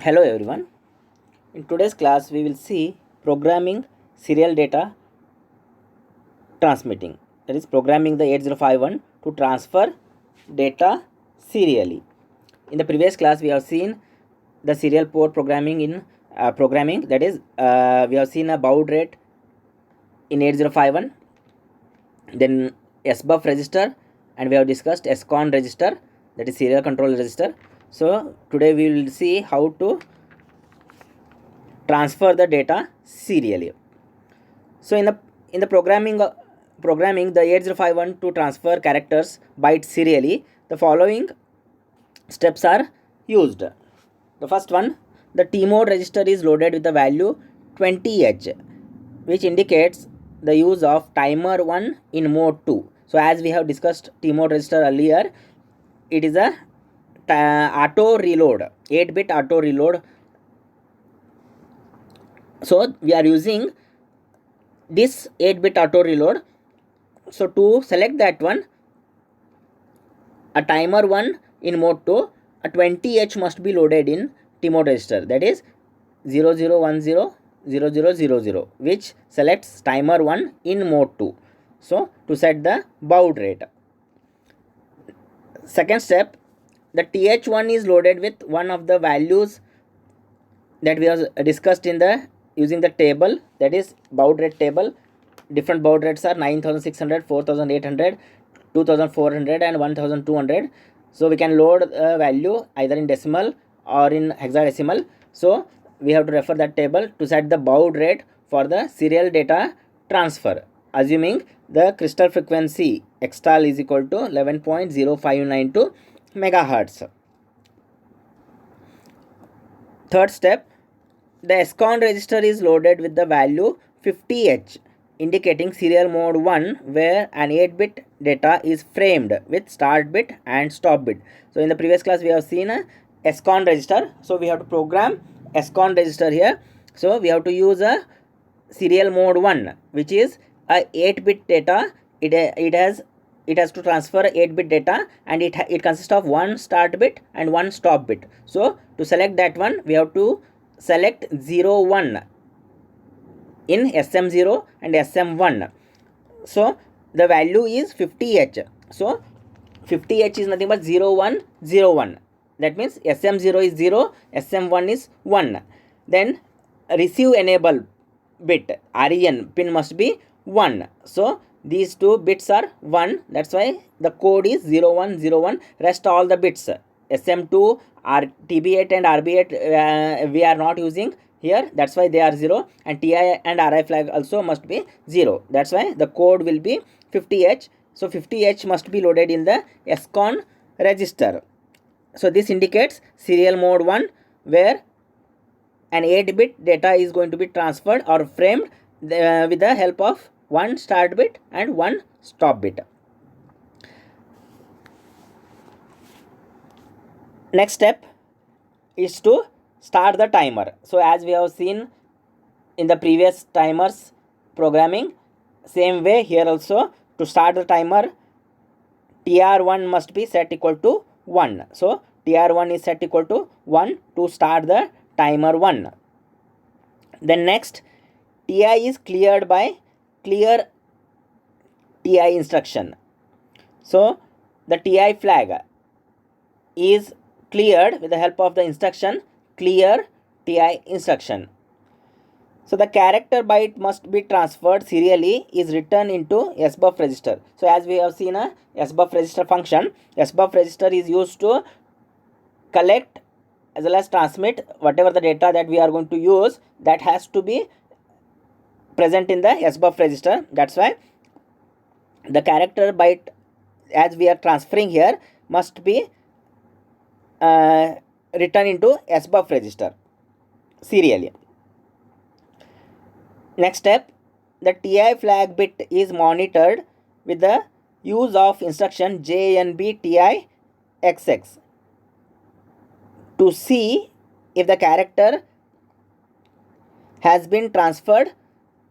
Hello everyone. In today's class we will see programming serial data transmitting. That is programming the 8051 to transfer data serially. In the previous class we have seen the serial port programming in programming, that is we have seen a baud rate in 8051, then SBUF register, and we have discussed SCON register, that is serial control register. So today we will see how to transfer the data serially. So in the programming the 8051 to transfer characters bytes serially, the following steps are used. The first one, the T mode register is loaded with the value 20H, which indicates the use of timer 1 in mode 2. So as we have discussed T mode register earlier, it is a auto reload, 8-bit auto reload. So we are using this 8-bit auto reload. So to select that one, a timer 1 in mode 2, a 20H must be loaded in T mode register, that is 00100000, which selects timer 1 in mode 2. So to set the baud rate. Second step, the TH1 is loaded with one of the values that we have discussed in the using the table, that is baud rate table. Different baud rates are 9600, 4800, 2400 and 1200. So we can load a value either in decimal or in hexadecimal. So we have to refer that table to set the baud rate for the serial data transfer, assuming the crystal frequency xtal is equal to 11.0592 megahertz. Third step, the SCON register is loaded with the value 50H, indicating serial mode 1, where an 8-bit data is framed with start bit and stop bit. So in the previous class we have seen a SCON register. So we have to program SCON register here. So we have to use a serial mode 1, which is a 8-bit data. It has to transfer 8-bit data, and it consists of one start bit and one stop bit. So to select that one, we have to select 01 in SM0 and SM1. So the value is 50H. So 50H is nothing but 0101. That means SM0 is 0, SM1 is 1. Then receive enable bit, REN pin must be 1. So these two bits are 1. That's why the code is 0101. Rest all the bits, SM2, TB8 and RB8 we are not using here. That's why they are 0. And TI and RI flag also must be 0. That's why the code will be 50H. So 50H must be loaded in the SCON register. So this indicates serial mode 1, where an 8-bit data is going to be transferred or framed with the help of one start bit and one stop bit. Next step is to start the timer. So as we have seen in the previous timers programming, same way here also, to start the timer, TR1 must be set equal to 1. So TR1 is set equal to 1 to start the timer 1. Then next, TI is cleared by clear TI instruction. So the TI flag is cleared with the help of the instruction clear TI instruction. So the character byte must be transferred serially is written into SBUF register. So as we have seen a SBUF register function, SBUF register is used to collect as well as transmit whatever the data that we are going to use, that has to be present in the SBUF register. That's why the character byte as we are transferring here must be written into SBUF register serially. Next step, the TI flag bit is monitored with the use of instruction JNB TI XX to see if the character has been transferred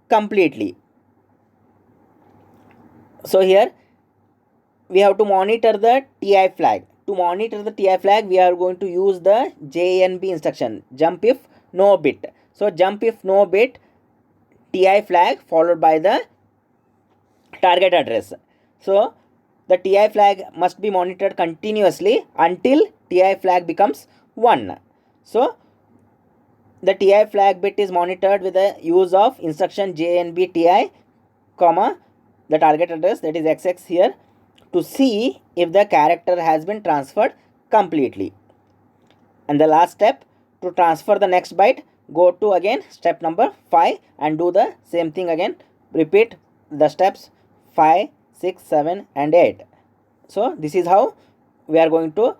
completely. So here we have to monitor the TI flag. to monitor the TI flag, we are going to use the JNB instruction, jump if no bit. So jump if no bit TI flag followed by the target address. So the TI flag must be monitored continuously until TI flag becomes 1. So the TI flag bit is monitored with the use of instruction JNB TI, comma, the target address, that is XX here, to see if the character has been transferred completely. And the last step, to transfer the next byte, go to again step number 5 and do the same thing again. Repeat the steps 5, 6, 7 and 8. So this is how we are going to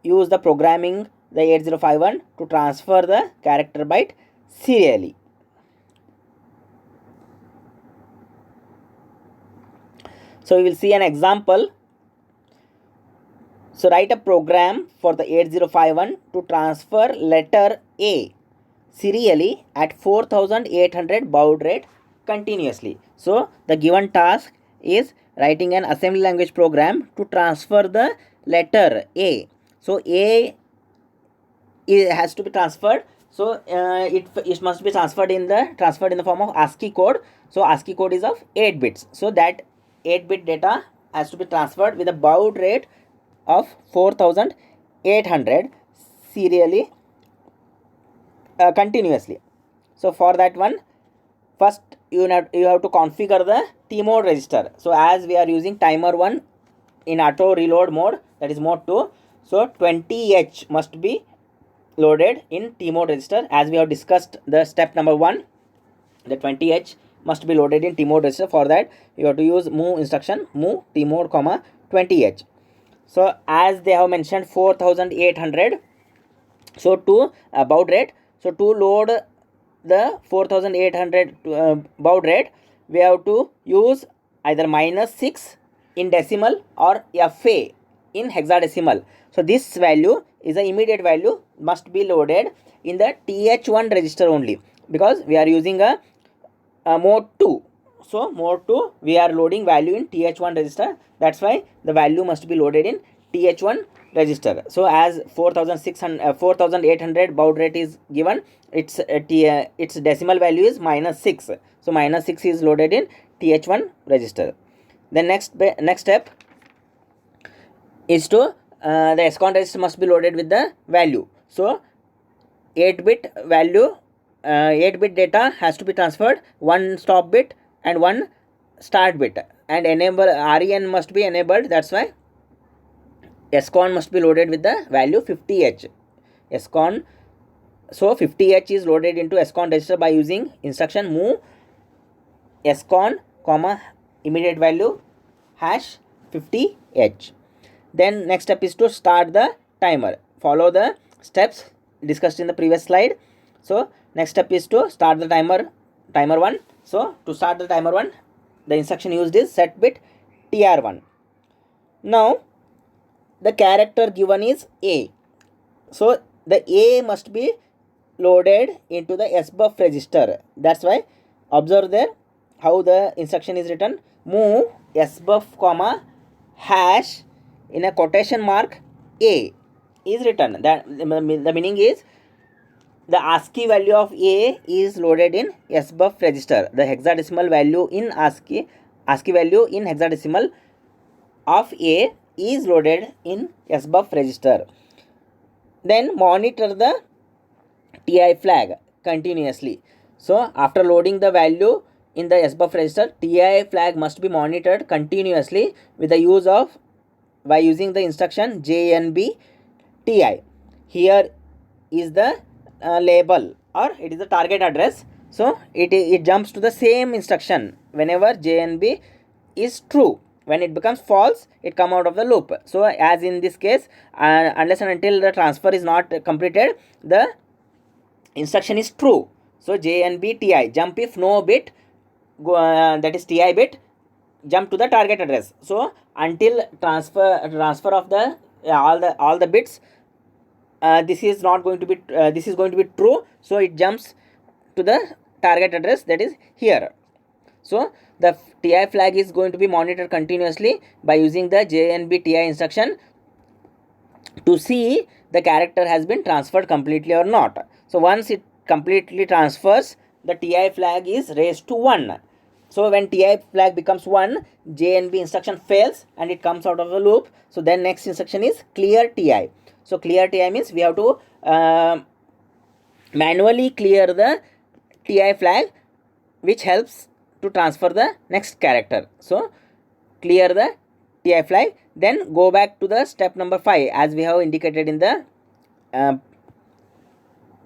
use the programming the 8051 to transfer the character byte serially. So we will see an example. So write a program for the 8051 to transfer letter A serially at 4800 baud rate continuously. So the given task is writing an assembly language program to transfer the letter A. So A, it has to be transferred. So it must be transferred in the form of ASCII code. So ASCII code is of 8 bits. So that 8-bit data has to be transferred with a baud rate of 4800 serially, continuously. So for that one, first you have to configure the T mode register. So as we are using timer 1 in auto reload mode, that is mode 2, so 20H must be loaded in T mode register. As we have discussed the step number 1, the 20H must be loaded in T mode register. For that you have to use move instruction, move T mode comma 20H. So as they have mentioned 4800, so to baud rate, so to load the 4800 baud rate, we have to use either -6 in decimal or FA in hexadecimal. So this value is the immediate value, must be loaded in the TH1 register only, because we are using a mode 2. So mode 2 we are loading value in TH1 register, that's why the value must be loaded in TH1 register. So as 4800 baud rate is given, its decimal value is -6. So -6 is loaded in TH1 register. The next step is to the ESCON register must be loaded with the value. So 8-bit value, 8-bit data has to be transferred, 1 stop bit and 1 start bit, and enable REN must be enabled. That's why ESCON must be loaded with the value 50H. ESCON, so 50H is loaded into ESCON register by using instruction move ESCON comma immediate value hash 50H. Then next step is to start the timer. Follow the steps discussed in the previous slide. So next step is to start the timer 1. So to start the timer 1, the instruction used is set bit TR1. Now the character given is A. So the A must be loaded into the SBUF register. That's why observe there how the instruction is written. Move SBUF comma hash in a quotation mark A is written. That the meaning is the ASCII value of A is loaded in SBUF register. The hexadecimal value in ASCII value in hexadecimal of A is loaded in SBUF register. Then monitor the TI flag continuously. So after loading the value in the SBUF register, TI flag must be monitored continuously with the use of by using the instruction JNB TI. Here is the label, or it is the target address. So it jumps to the same instruction whenever JNB is true. When it becomes false, it come out of the loop. So as in this case, unless and until the transfer is not completed, the instruction is true. So JNB TI, jump if no bit, that is TI bit, jump to the target address. So until transfer of the all the bits, this is not going to be this is going to be true. So it jumps to the target address, that is here. So the TI flag is going to be monitored continuously by using the JNB TI instruction to see the character has been transferred completely or not. So once it completely transfers, the TI flag is raised to 1. So when TI flag becomes 1, JNB instruction fails and it comes out of the loop. So then next instruction is clear TI. So clear TI means we have to manually clear the TI flag, which helps to transfer the next character. So clear the TI flag, then go back to the step number 5 as we have indicated in the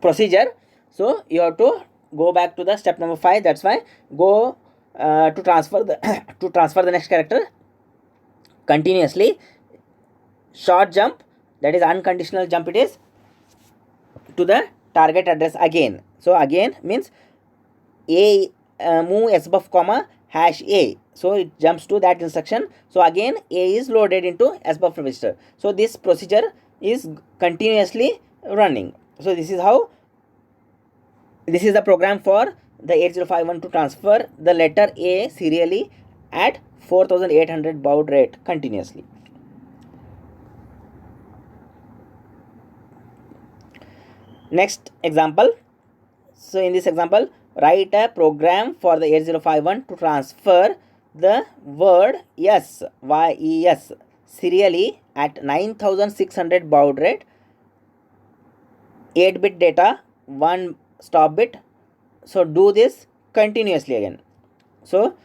procedure. So you have to go back to the step number 5. That's why go to transfer the to transfer the next character continuously. Short jump, that is unconditional jump, it is to the target address again. So again means a move sbuff comma hash a, so it jumps to that instruction. So again a is loaded into sbuff register. So this procedure is continuously running. So this is how, this is the program for the 8051 to transfer the letter A serially at 4800 baud rate continuously. Next example. So in this example, write a program for the 8051 to transfer the word yes, yes, serially at 9600 baud rate, 8-bit data, 1 stop bit. So do this continuously again. So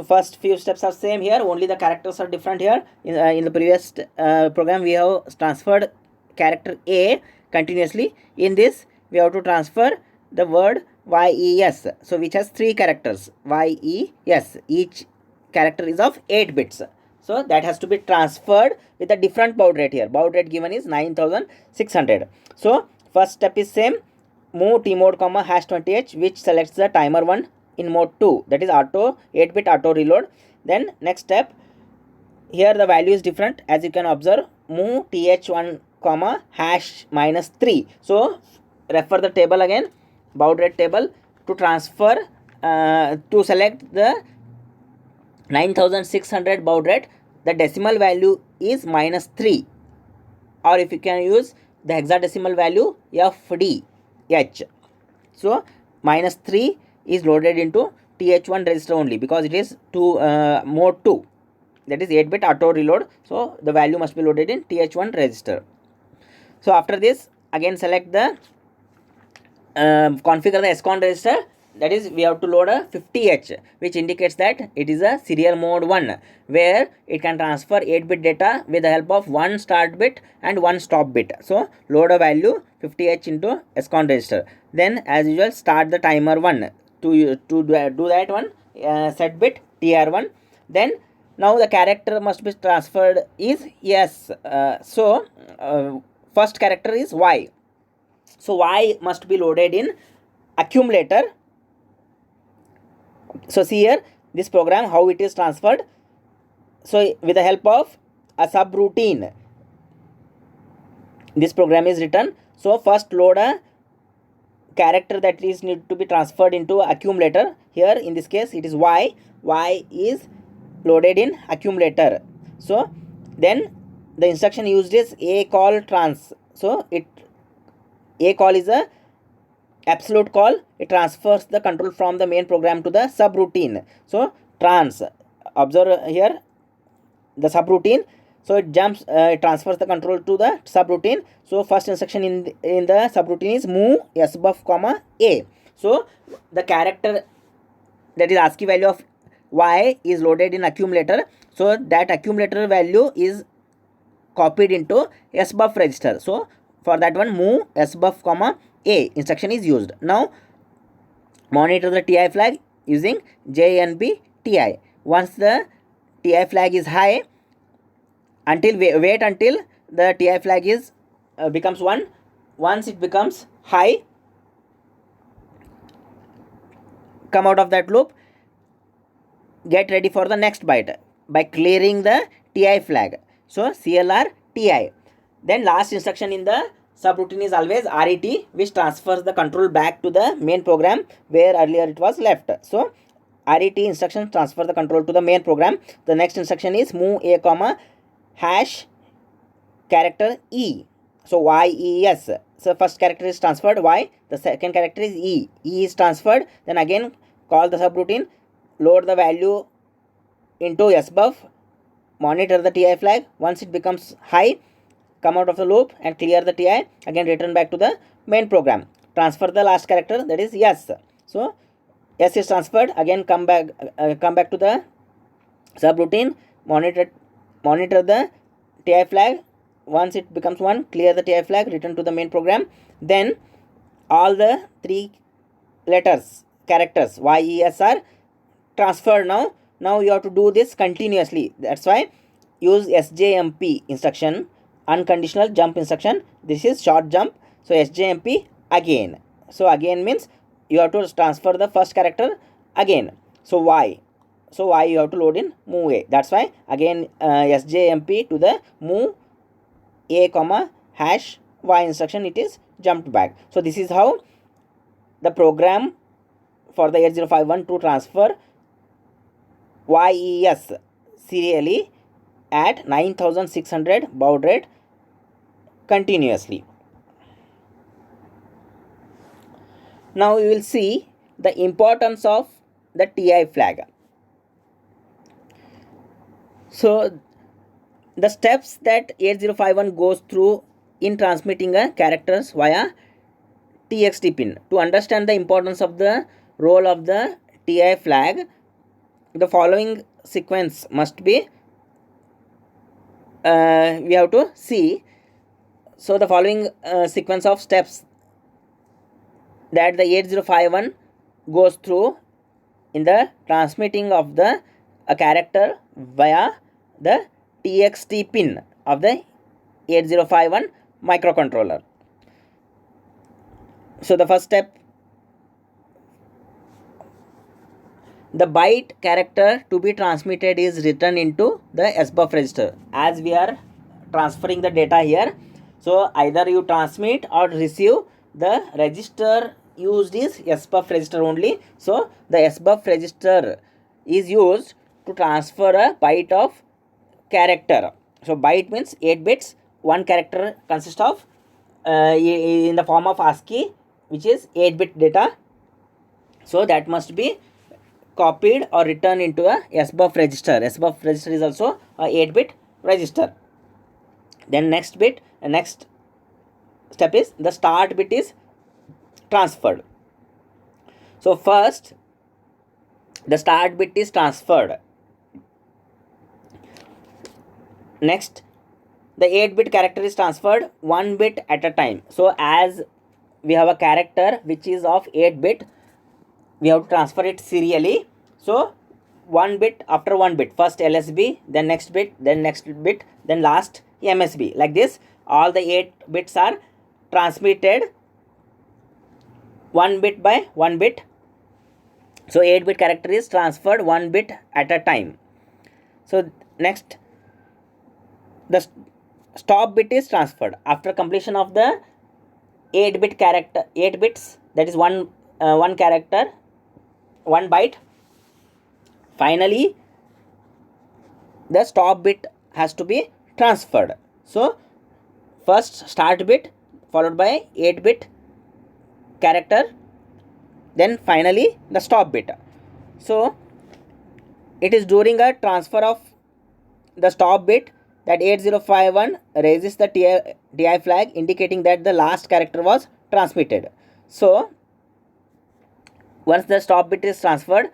first few steps are same here, only the characters are different here. In the previous program we have transferred character A continuously. In this we have to transfer the word yes, so which has 3 characters, yes, each character is of 8 bits. So that has to be transferred with a different baud rate here. Baud rate given is 9600. So first step is same, move tmode comma hash 20h, which selects the timer 1 in mode 2, that is auto 8-bit auto reload. Then next step, here the value is different as you can observe, move th1 comma hash minus 3. So refer the table again, baud rate table, to transfer to select the 9600 baud rate. The decimal value is minus 3, or if you can use the hexadecimal value FDH. So minus 3 is loaded into TH1 register only because it is to mode 2, that is 8-bit auto reload. So the value must be loaded in TH1 register. So after this again select the configure the SCON register, that is we have to load a 50H, which indicates that it is a serial mode 1 where it can transfer 8-bit data with the help of 1 start bit and 1 stop bit. So load a value 50H into SCON register. Then as usual start the timer 1 to do that one, set bit TR1. Then now the character must be transferred is yes. First character is Y. So Y must be loaded in accumulator. So see here this program how it is transferred. So with the help of a subroutine, this program is written. So first load a character that is need to be transferred into accumulator. Here in this case it is Y. Y is loaded in accumulator. So then the instruction used is a call trans. So a call is a absolute call. It transfers the control from the main program to the subroutine. So trans, observe here the subroutine. So it jumps, it transfers the control to the subroutine. So first instruction in the subroutine is move sbuff comma a. So the character, that is ASCII value of Y, is loaded in accumulator. So that accumulator value is copied into sbuff register. So for that one move sbuff comma a instruction is used. Now monitor the TI flag using JNB TI. Once the TI flag is high, until wait until the TI flag is becomes 1. Once it becomes high, come out of that loop, get ready for the next byte by clearing the TI flag. So CLR TI. Then last instruction in the subroutine is always RET, which transfers the control back to the main program where earlier it was left. So RET instruction transfer the control to the main program. The next instruction is move a comma hash character E. So YES. So first character is transferred Y, the second character is E. E is transferred, then again call the subroutine, load the value into SBUF, monitor the TI flag. Once it becomes high, come out of the loop and clear the TI, again return back to the main program. Transfer the last character, that is S. So S is transferred, again come back to the subroutine, monitor the TI flag. Once it becomes 1, clear the TI flag, return to the main program. Then all the 3 letters, characters YES are transferred now. Now you have to do this continuously. That's why use SJMP instruction, unconditional jump instruction. This is short jump. So SJMP again. So again means you have to transfer the first character again. So Y. So Y you have to load in move A. That's why again SJMP to the move A comma hash Y instruction, it is jumped back. So this is how the program for the 8051 to transfer YES serially at 9600 baud rate continuously. Now we will see the importance of the TI flag. So the steps that 8051 goes through in transmitting a characters via TXT pin. To understand the importance of the role of the TI flag, the following sequence must be we have to see. So the following sequence of steps that the 8051 goes through in the transmitting of the character via the TXT pin of the 8051 microcontroller. So the first step, the byte character to be transmitted is written into the SBUF register. As we are transferring the data here, so either you transmit or receive, the register used is SBUF register only. So the SBUF register is used to transfer a byte of character. So byte means 8 bits. One character consists of in the form of ASCII, which is 8-bit data. So that must be copied or written into a SBUF register. SBUF register is also a 8-bit register. Then next step is the start bit is transferred. So first the start bit is transferred. Next the 8-bit character is transferred 1 bit at a time. So as we have a character which is of 8-bit, we have to transfer it serially. So 1 bit after 1 bit, first LSB, then next bit, then last MSB. Like this, all the 8 bits are transmitted 1 bit by 1 bit. So 8-bit character is transferred 1 bit at a time. So next, the stop bit is transferred after completion of the 8-bit character, 8 bits, that is one character, 1 byte. Finally the stop bit has to be transferred. So first start bit followed by 8-bit character, then finally the stop bit. So it is during a transfer of the stop bit that 8051 raises the TI flag, indicating that the last character was transmitted. So once the stop bit is transferred,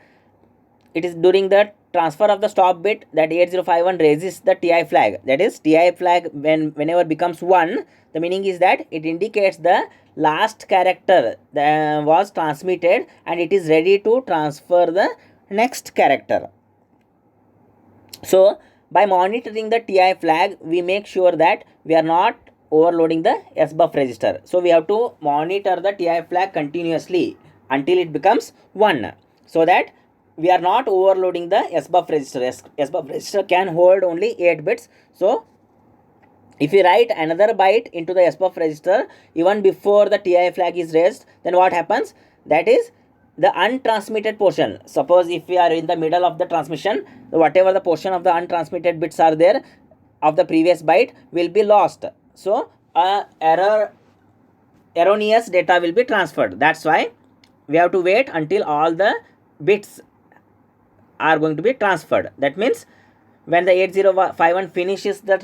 it is during the transfer of the stop bit that 8051 raises the TI flag. That is, TI flag whenever becomes 1, the meaning is that it indicates the last character that was transmitted and it is ready to transfer the next character. So by monitoring the TI flag, we make sure that we are not overloading the SBUF register. So we have to monitor the TI flag continuously until it becomes 1, so that we are not overloading the SBUF register. SBUF register can hold only 8 bits. So if we write another byte into the SBUF register even before the TI flag is raised, then what happens? That is, the untransmitted portion. Suppose if we are in the middle of the transmission, whatever the portion of the untransmitted bits are there, of the previous byte will be lost. So erroneous data will be transferred. That's why we have to wait until all the bits are going to be transferred. That means when the 8051 finishes the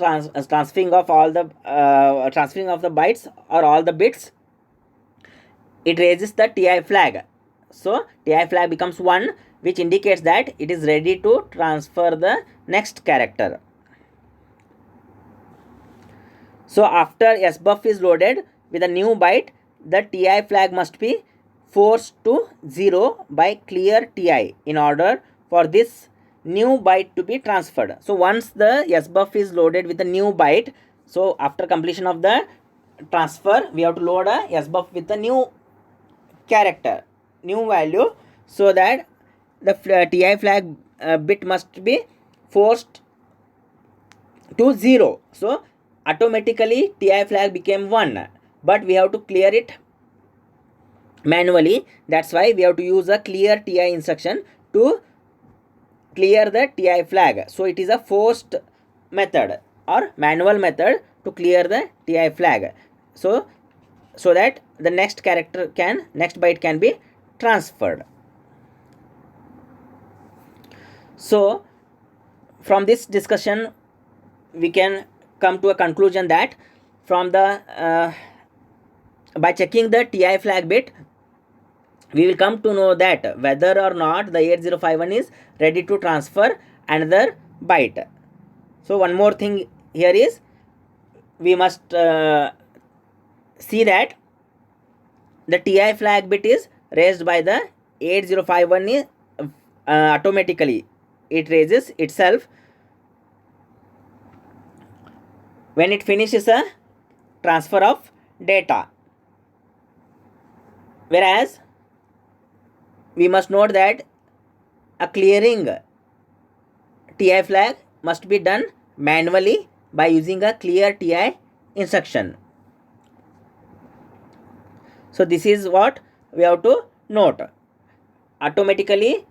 transferring of all the transferring of the bytes or all the bits, it raises the TI flag. So TI flag becomes 1, which indicates that it is ready to transfer the next character. So after SBUF is loaded with a new byte, the TI flag must be forced to 0 by clear TI in order for this new byte to be transferred. So once the SBUF is loaded with a new byte, so after completion of the transfer, we have to load a SBUF with a new character, new value, so that the TI flag bit must be forced to 0. So automatically TI flag became 1, but we have to clear it manually. That's why we have to use a clear TI instruction to clear the TI flag. So it is a forced method or manual method to clear the TI flag. So that the next byte can be transferred. So from this discussion we can come to a conclusion that from the by checking the TI flag bit, we will come to know that whether or not the 8051 is ready to transfer another byte. So one more thing here is we must see that the TI flag bit is raised by the 8051 automatically. It raises itself when it finishes a transfer of data. Whereas we must note that a clearing TI flag must be done manually by using a clear TI instruction. So this is what we have to note. Automatically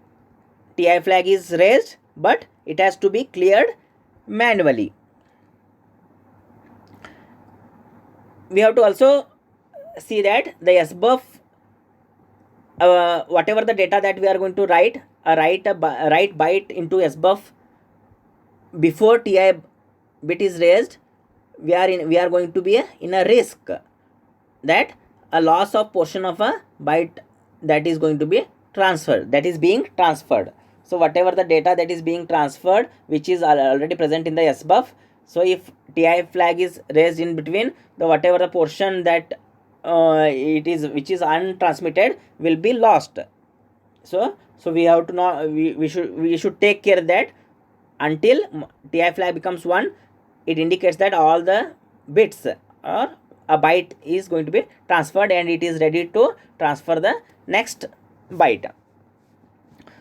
TI flag is raised, but it has to be cleared manually. We have to also see that the SBUF, whatever the data that we are going to write byte into SBUF before TI bit is raised, we are going to be in a risk that a loss of portion of a byte that is going to be transferred, that is being transferred. So whatever the data that is being transferred, which is already present in the SBUF, so if TI flag is raised in between, the whatever the portion that which is untransmitted will be lost. So we have to know, we should take care that until TI flag becomes 1, it indicates that all the bits or a byte is going to be transferred and it is ready to transfer the next byte.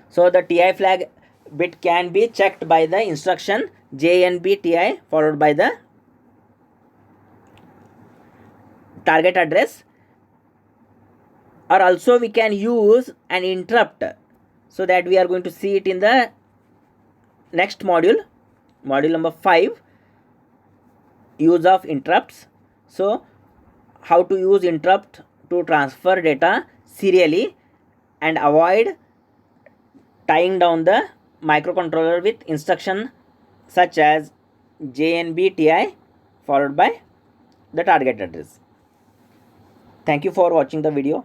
So the TI flag bit can be checked by the instruction JNB TI followed by the target address, or also we can use an interrupt, so that we are going to see it in the next module number 5, use of interrupts. So how to use interrupt to transfer data serially and avoid tying down the microcontroller with instruction such as JNB TI followed by the target address. Thank you for watching the video.